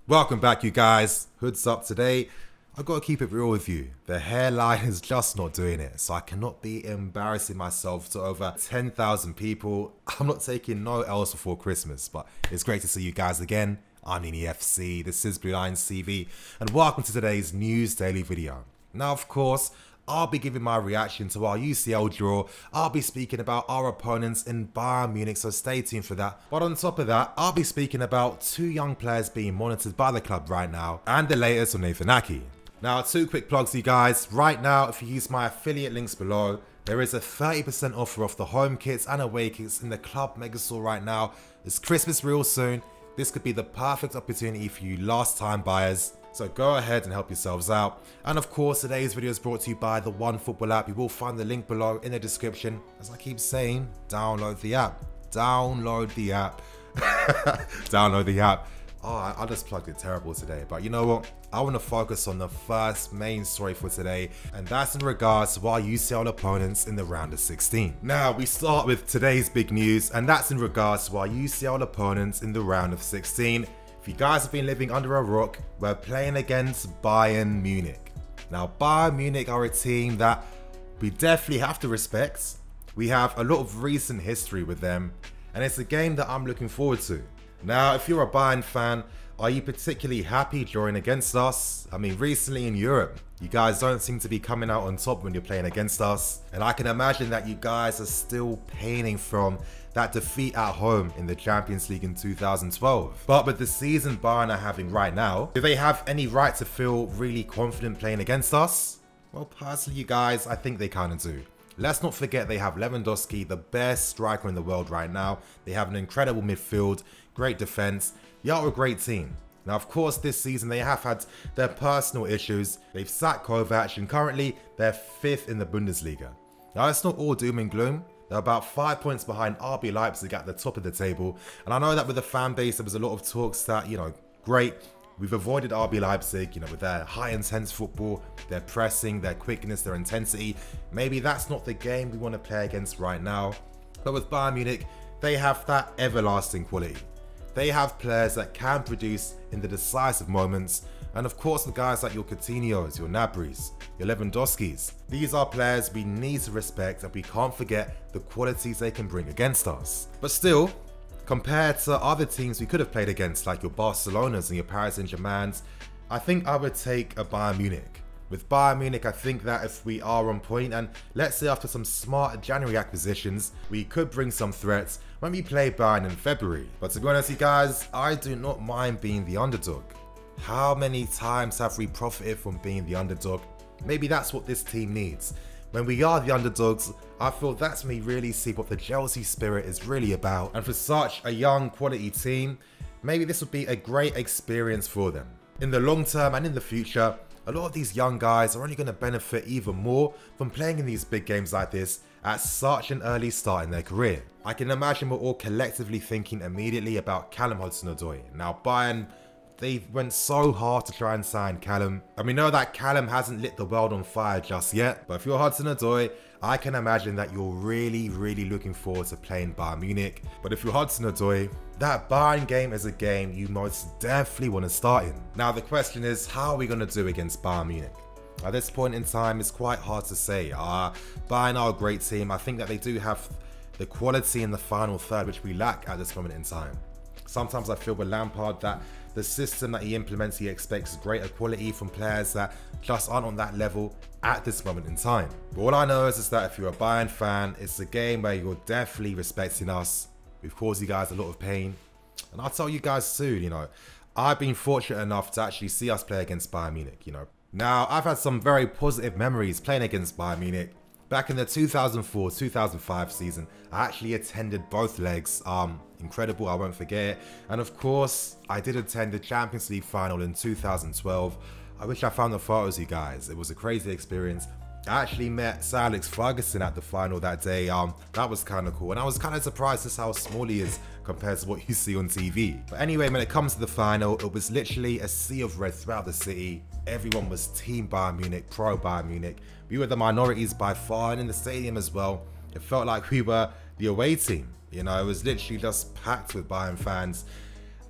Welcome back, you guys. Hoods up today. I've got to keep it real with you. The hairline is just not doing it, so I cannot be embarrassing myself to over 10,000 people. I'm not taking no L's before Christmas, but it's great to see you guys again. I'm Nini FC, this is Blue Lions TV, and welcome to today's news daily video. Now, of course, I'll be giving my reaction to our UCL draw. I'll be speaking about our opponents in Bayern Munich, so stay tuned for that. But on top of that, I'll be speaking about two young players being monitored by the club right now, and the latest on Nathan Ake. Now, two quick plugs, you guys. Right now, if you use my affiliate links below, there is a 30% offer off the home kits and away kits in the club mega store right now. It's Christmas real soon. This could be the perfect opportunity for you last time buyers. So go ahead and help yourselves out. And of course, today's video is brought to you by the OneFootball app. You will find the link below in the description. As I keep saying, download the app. Download the app. Download the app. Oh, I just plugged it terrible today. But you know what? I want to focus on the first main story for today. And that's in regards to our UCL opponents in the round of 16. Now, we start with today's big news. And that's in regards to our UCL opponents in the round of 16. If you guys have been living under a rock, we're playing against Bayern Munich. Now, Bayern Munich are a team that we definitely have to respect. We have a lot of recent history with them, and it's a game that I'm looking forward to. Now, if you're a Bayern fan, are you particularly happy drawing against us? I mean, recently in Europe, you guys don't seem to be coming out on top when you're playing against us. And I can imagine that you guys are still paining from that defeat at home in the Champions League in 2012. But with the season Bayern are having right now, do they have any right to feel really confident playing against us? Well, personally, you guys, I think they kind of do. Let's not forget they have Lewandowski, the best striker in the world right now. They have an incredible midfield, great defense. They are a great team. Now, of course, this season they have had their personal issues. They've sacked Kovac, and currently they're 5th in the Bundesliga. Now, it's not all doom and gloom. They're about 5 points behind RB Leipzig at the top of the table. And I know that with the fan base, there was a lot of talks that, great. We've avoided RB Leipzig, with their high intense football, their pressing, their quickness, their intensity. Maybe that's not the game we want to play against right now. But with Bayern Munich, they have that everlasting quality. They have players that can produce in the decisive moments. And of course, the guys like your Coutinhos, your Gnabry's, your Lewandowski's. These are players we need to respect, and we can't forget the qualities they can bring against us. But still, compared to other teams we could have played against, like your Barcelonas and your Paris Saint-Germains, I think I would take a Bayern Munich. With Bayern Munich, I think that if we are on point, and let's say after some smart January acquisitions, we could bring some threats when we play Bayern in February. But to be honest, you guys, I do not mind being the underdog. How many times have we profited from being the underdog? Maybe that's what this team needs. When we are the underdogs, I feel that's when we really see what the Chelsea spirit is really about. And for such a young quality team, maybe this would be a great experience for them. In the long term and in the future, a lot of these young guys are only going to benefit even more from playing in these big games like this at such an early start in their career. I can imagine we're all collectively thinking immediately about Callum Hudson-Odoi. Now, Bayern, they went so hard to try and sign Callum, and we know that Callum hasn't lit the world on fire just yet. But if you're Hudson-Odoi, I can imagine that you're really looking forward to playing Bayern Munich. But if you're Hudson-Odoi, that Bayern game is a game you most definitely want to start in. Now the question is, how are we going to do against Bayern Munich? At this point in time, it's quite hard to say. Bayern are a great team. I think that they do have the quality in the final third, which we lack at this moment in time. Sometimes I feel with Lampard that the system that he implements, he expects greater quality from players that just aren't on that level at this moment in time. But all I know is that if you're a Bayern fan, it's a game where you're definitely respecting us. We've caused you guys a lot of pain. And I'll tell you guys soon, I've been fortunate enough to actually see us play against Bayern Munich, Now, I've had some very positive memories playing against Bayern Munich. Back in the 2004-2005 season, I actually attended both legs. Incredible, I won't forget it. And of course, I did attend the Champions League final in 2012. I wish I found the photos, you guys. It was a crazy experience. I actually met Sir Alex Ferguson at the final that day. That was kind of cool. And I was kind of surprised just how small he is compared to what you see on TV. But anyway, when it comes to the final, it was literally a sea of red throughout the city. Everyone was Team Bayern Munich, pro Bayern Munich. We were the minorities by far, and in the stadium as well, it felt like we were the away team. It was literally just packed with Bayern fans.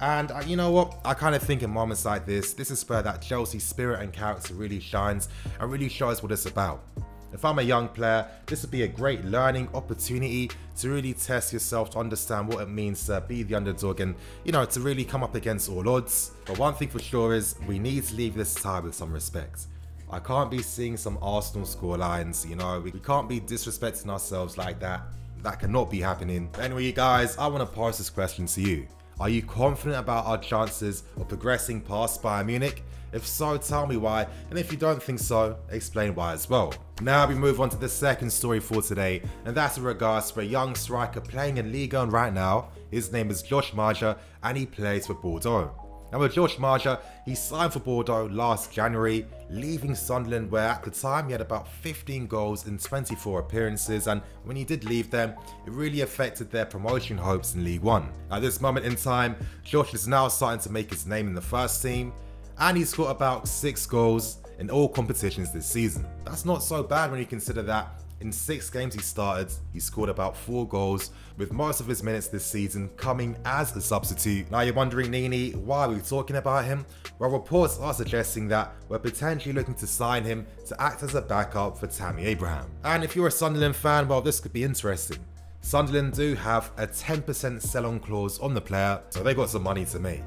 And you know what? I kind of think in moments like this is where that Chelsea spirit and character really shines and really shows what it's about. If I'm a young player, this would be a great learning opportunity to really test yourself, to understand what it means to be the underdog and, you know, to really come up against all odds. But one thing for sure is we need to leave this tie with some respect. I can't be seeing some Arsenal scorelines, you know, we can't be disrespecting ourselves like that. That cannot be happening. Anyway, you guys, I want to pose this question to you. Are you confident about our chances of progressing past Bayern Munich? If so, tell me why, and if you don't think so, explain why as well. Now we move on to the second story for today, and that's in regards to a young striker playing in Ligue 1 right now. His name is MAJA, and he plays for Bordeaux. Now with MAJA, he signed for Bordeaux last January, leaving Sunderland where at the time he had about 15 goals in 24 appearances, and when he did leave them, it really affected their promotion hopes in Ligue 1. At this moment in time, Josh is now starting to make his name in the first team, and he's got about 6 goals in all competitions this season. That's not so bad when you consider that in 6 games he started, he scored about 4 goals, with most of his minutes this season coming as a substitute. Now you're wondering, Nini, why are we talking about him? Well, reports are suggesting that we're potentially looking to sign him to act as a backup for Tammy Abraham. And if you're a Sunderland fan, well, this could be interesting. Sunderland do have a 10% sell-on clause on the player, so they got some money to make.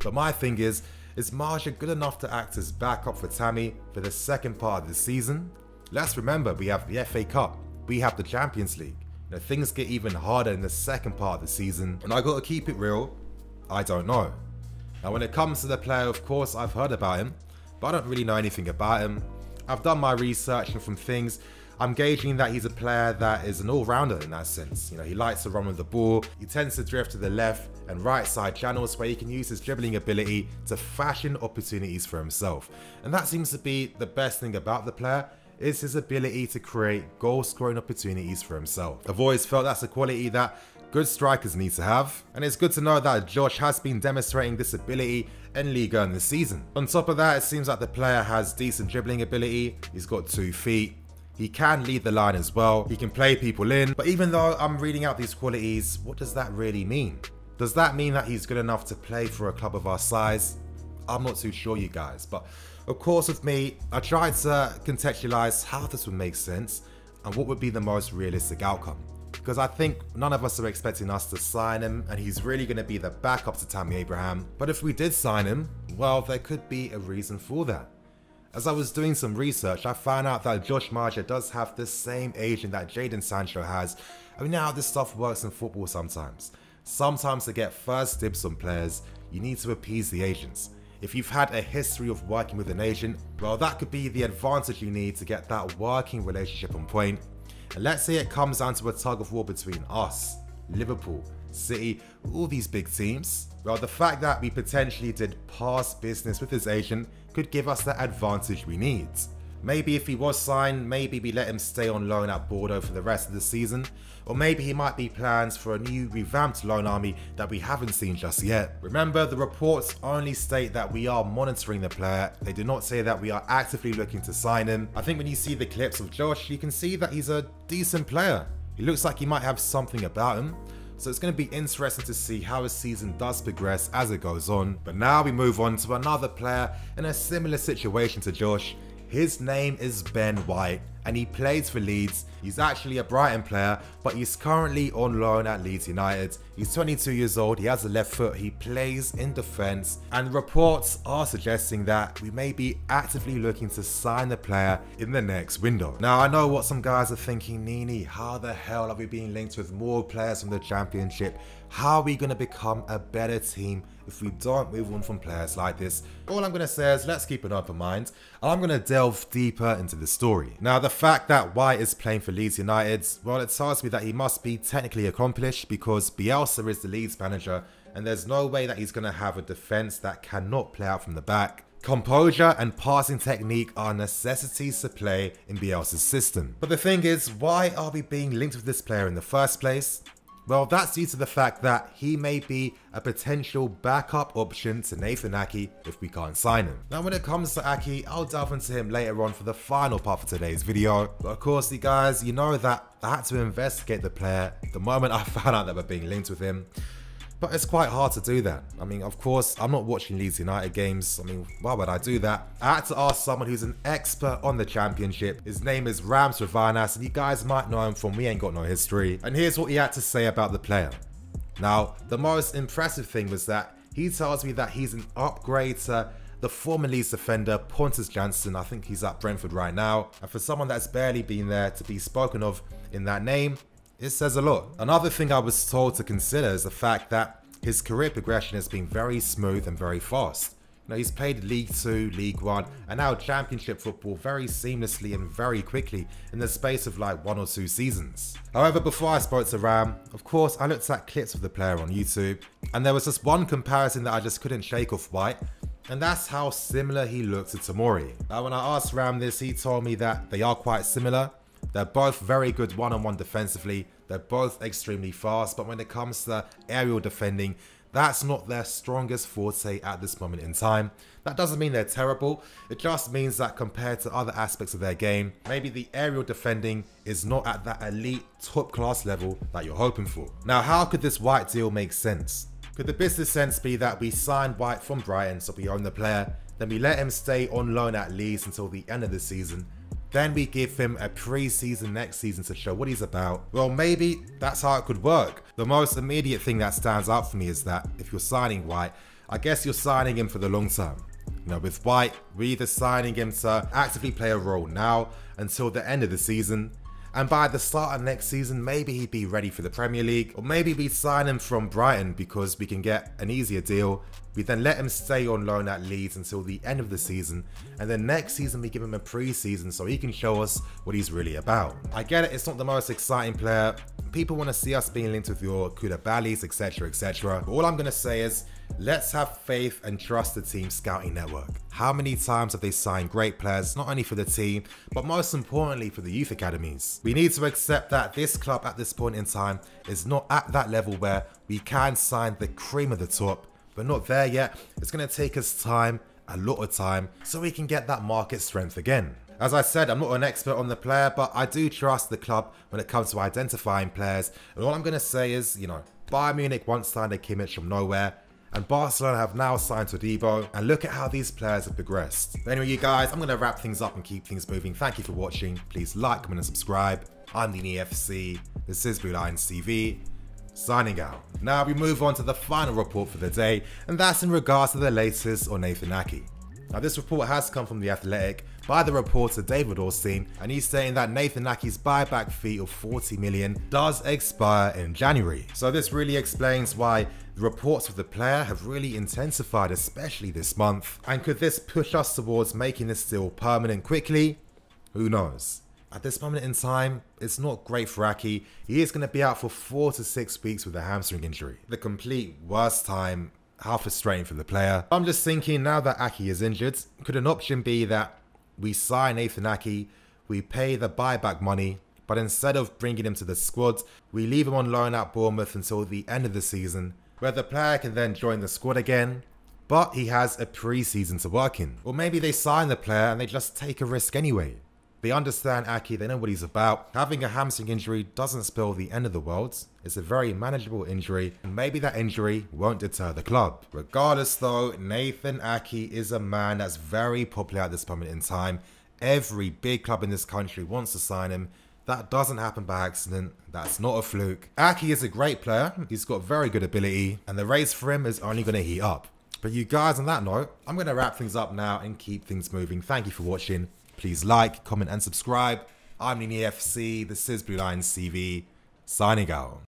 But my thing is MAJA good enough to act as backup for Tammy for the second part of the season? Let's remember, we have the FA Cup, we have the Champions League. You know, things get even harder in the second part of the season, and I gotta keep it real, I don't know. Now when it comes to the player, of course I've heard about him, but I don't really know anything about him. I've done my research, and from things, I'm gauging that he's a player that is an all-rounder in that sense. You know, he likes to run with the ball, he tends to drift to the left and right side channels where he can use his dribbling ability to fashion opportunities for himself. And that seems to be the best thing about the player, is his ability to create goal-scoring opportunities for himself. I've always felt that's a quality that good strikers need to have, and it's good to know that Josh has been demonstrating this ability in Ligue 1 this season. On top of that, it seems like the player has decent dribbling ability, he's got 2 feet, he can lead the line as well, he can play people in, but even though I'm reading out these qualities, what does that really mean? Does that mean that he's good enough to play for a club of our size? I'm not too sure, you guys, but of course with me, I tried to contextualize how this would make sense and what would be the most realistic outcome. Because I think none of us are expecting us to sign him and he's really going to be the backup to Tammy Abraham. But if we did sign him, well, there could be a reason for that. As I was doing some research, I found out that MAJA does have the same agent that Jadon Sancho has. I mean, how this stuff works in football sometimes. Sometimes to get first dibs on players, you need to appease the agents. If you've had a history of working with an agent, well, that could be the advantage you need to get that working relationship on point. And let's say it comes down to a tug of war between us, Liverpool, City, all these big teams. Well, the fact that we potentially did past business with his agent could give us that advantage we need. Maybe if he was signed, maybe we let him stay on loan at Bordeaux for the rest of the season, or maybe he might be plans for a new revamped loan army that we haven't seen just yet. Remember, the reports only state that we are monitoring the player, they do not say that we are actively looking to sign him. I think when you see the clips of Josh, you can see that he's a decent player. He looks like he might have something about him. So it's going to be interesting to see how his season does progress as it goes on. But now we move on to another player in a similar situation to Josh. His name is Ben White and he plays for Leeds. He's actually a Brighton player, but he's currently on loan at Leeds United. He's 22 years old, he has a left foot, he plays in defence, and reports are suggesting that we may be actively looking to sign the player in the next window. Now I know what some guys are thinking, Nini, how the hell are we being linked with more players from the Championship? How are we going to become a better team if we don't move on from players like this? All I'm going to say is let's keep an open mind, and I'm going to delve deeper into the story. Now the fact that White is playing for Leeds United, well, it tells me that he must be technically accomplished because Bielsa is the Leeds manager and there's no way that he's going to have a defence that cannot play out from the back. Composure and passing technique are necessities to play in Bielsa's system. But the thing is, why are we being linked with this player in the first place? Well, that's due to the fact that he may be a potential backup option to Nathan Ake if we can't sign him. Now when it comes to Ake, I'll delve into him later on for the final part of today's video. But of course, you guys, you know that I had to investigate the player the moment I found out that we're being linked with him. But it's quite hard to do that. I mean, of course, I'm not watching Leeds United games. I mean, why would I do that? I had to ask someone who's an expert on the Championship. His name is Rams Ravanas, and you guys might know him from We Ain't Got No History. And here's what he had to say about the player. Now, the most impressive thing was that he tells me that he's an upgrade to the former Leeds defender, Pontus Jansson. I think he's at Brentford right now. And for someone that's barely been there to be spoken of in that name, it says a lot. Another thing I was told to consider is the fact that his career progression has been very smooth and very fast. You know, he's played League 2, League 1, and now Championship football very seamlessly and very quickly in the space of like 1 or 2 seasons. However, before I spoke to Ram, of course, I looked at clips of the player on YouTube, and there was just one comparison that I just couldn't shake off White, and that's how similar he looked to Tomori. Now, when I asked Ram this, he told me that they are quite similar. They're both very good one-on-one defensively. They're both extremely fast, but when it comes to aerial defending, that's not their strongest forte at this moment in time. That doesn't mean they're terrible. It just means that compared to other aspects of their game, maybe the aerial defending is not at that elite top class level that you're hoping for. Now, how could this White deal make sense? Could the business sense be that we signed White from Brighton, so we own the player, then we let him stay on loan at Leeds until the end of the season, then we give him a pre-season next season to show what he's about? Well, maybe that's how it could work. The most immediate thing that stands out for me is that if you're signing White, I guess you're signing him for the long term. You know, with White, we're either signing him to actively play a role now until the end of the season, and by the start of next season, maybe he'd be ready for the Premier League, or maybe we sign him from Brighton because we can get an easier deal. We then let him stay on loan at Leeds until the end of the season, and then next season we give him a pre-season so he can show us what he's really about. I get it, it's not the most exciting player. People want to see us being linked with your Koulibalis, etc, etc. But all I'm going to say is, let's have faith and trust the team scouting network. How many times have they signed great players, not only for the team, but most importantly for the youth academies? We need to accept that this club at this point in time is not at that level where we can sign the cream of the top. We're not there yet. It's going to take us time, a lot of time, so we can get that market strength again. As I said, I'm not an expert on the player, but I do trust the club when it comes to identifying players. And all I'm going to say is, you know, Bayern Munich once signed a Kimmich from nowhere, and Barcelona have now signed Todibo, and look at how these players have progressed. But anyway, you guys, I'm going to wrap things up and keep things moving. Thank you for watching. Please like, comment and subscribe. I'm the EFC. This is Blue Lions TV. Signing out. Now we move on to the final report for the day, and that's in regards to the latest on Nathan Ake. Now this report has come from The Athletic by the reporter David Ornstein, and he's saying that Nathan Ake's buyback fee of 40 million does expire in January. So this really explains why the reports of the player have really intensified, especially this month. And could this push us towards making this deal permanent quickly? Who knows? At this moment in time, it's not great for Ake. He is going to be out for 4 to 6 weeks with a hamstring injury. The complete worst time. How frustrating for the player. I'm just thinking, now that Ake is injured, could an option be that we sign Nathan Ake, we pay the buyback money, but instead of bringing him to the squad, we leave him on loan at Bournemouth until the end of the season, where the player can then join the squad again, but he has a pre-season to work in. Or maybe they sign the player and they just take a risk anyway. They understand Ake, they know what he's about. Having a hamstring injury doesn't spell the end of the world. It's a very manageable injury, and maybe that injury won't deter the club. Regardless though, Nathan Ake is a man that's very popular at this moment in time. Every big club in this country wants to sign him. That doesn't happen by accident. That's not a fluke. Ake is a great player. He's got very good ability, and the race for him is only going to heat up. But you guys, on that note, I'm going to wrap things up now and keep things moving. Thank you for watching. Please like, comment and subscribe. I'm the EFC. This is Blue Lions TV. Signing out.